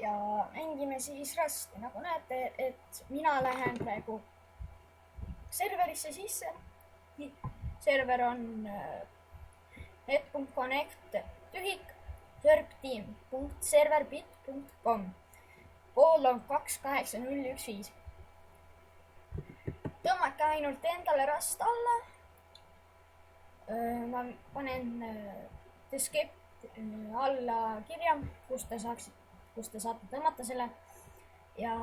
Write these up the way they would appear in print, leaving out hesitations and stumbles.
ja mängime siis Rust. Nagu näete, et mina lähen praegu serverisse sisse. Server on net.connect tühik servteam.serverbit.com :28015. Tõmmake ainult endale Rust alla. Ma panen descript alla kirja, kus te saate tõmmata selle ja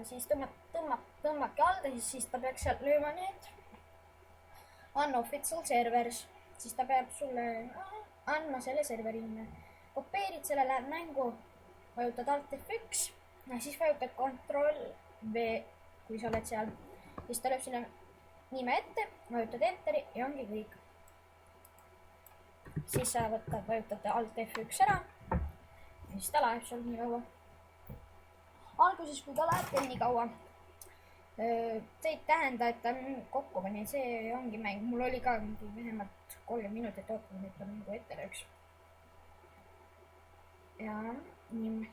siis tõmmake alla, siis ta peaks sealt lööma nüüd unofficial servers, siis ta peab sulle andma selle serveri nime. Kopeerid selle, läheb mängu, vajutad Alt F1 ja siis vajutad Ctrl V, kui sa oled seal. Siis ta lööb sinna nime ette, vajutad Enteri ja ongi kõik. Siis sa vajutad Alt F1 ära ja siis ta läheb sul nii kaua. Alguses, kui ta läheb nii kaua, see ei tähenda, et ta kokku pani, see ongi mäng. Mul oli ka vähemalt 30 minutit ootanud, et ta mängu ette lööks. Ja nii.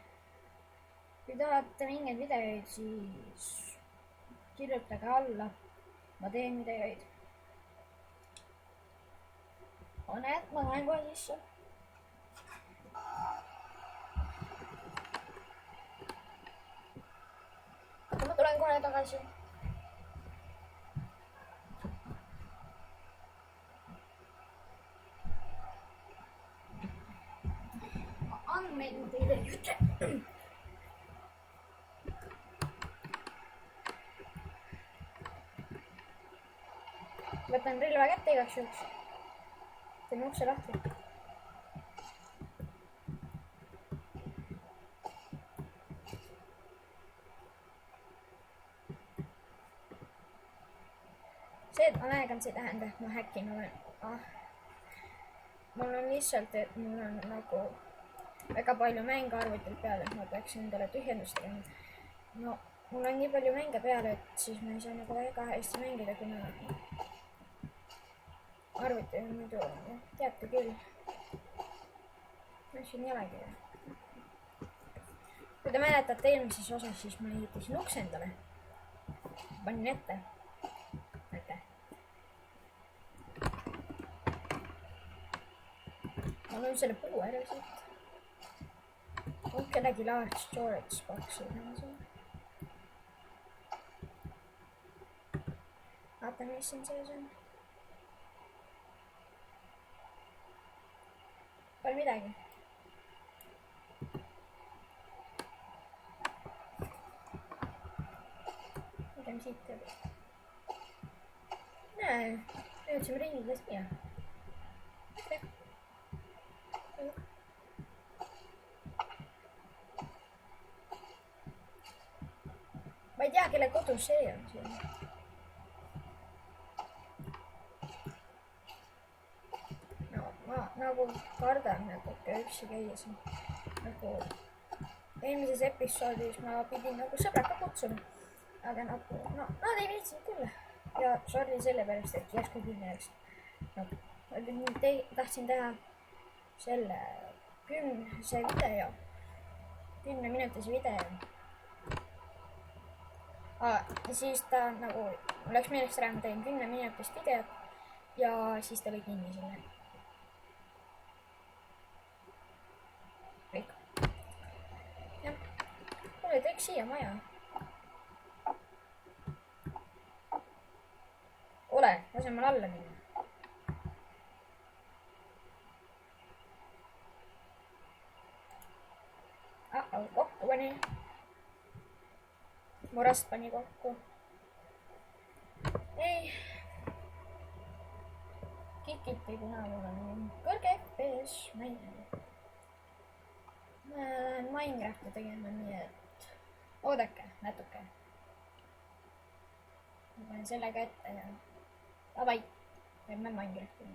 Kui tahate mingeid videoid, siis kirjutage alla. Ma teen videoid. Näed, ma lähen kohe sisse. Aga ma tulen kohe tagasi. Andmeid ma teile ei ütle. Võtan relva kätte igaks juhuks. Teeme ukse lahti. See, et ma lähen, see ei tähenda, et ma häkin olen. Mul on lihtsalt, et mul on nagu väga palju mänge arvutil peale, et ma peaks endale tühjendust tegema. No, mul on nii palju mänge peale, et siis ma ei saa nagu väga hästi mängida, kuna arvuti on muidu, teate küll. Ma siin ei olegi. Kui te mäletate eelmises osas, siis ma ehitasin ukse endale. Panin ette. Näete. Ma lõin selle puu ära siit. On kedagi large storage box'i. Vaatame, mis siin sees on. Pole midagi. Midagi siit teeb. Näe, jõudsime ringile siia. Ma ei tea, kelle kodu see on siin. No, ma nagu kardan nagu üksi käia siin. Nagu eelmises episoodis ma pidin nagu sõbrad ka kutsuma. Aga nagu, no, nad ei viitsinud küll. Ja sorry selle pärast, et järsku kinni jääks. No, tahtsin teha selle 10-minutise video. Ja siis ta nagu, läks meelest ära, ma tegin 10-minutist videot ja siis ta oli kinni selle. Kõik. Jah, kuule, teeks siia maja. Ole, lase mul alla minna. Kokku pani. Mu Rust pani kokku. Ei. Kikiti, kuna mul on kõrge FPS. Ma lähen Minecrafti tegema, nii et oodake natuke. Ma panen selle kätte ja davai, teeme Minecrafti.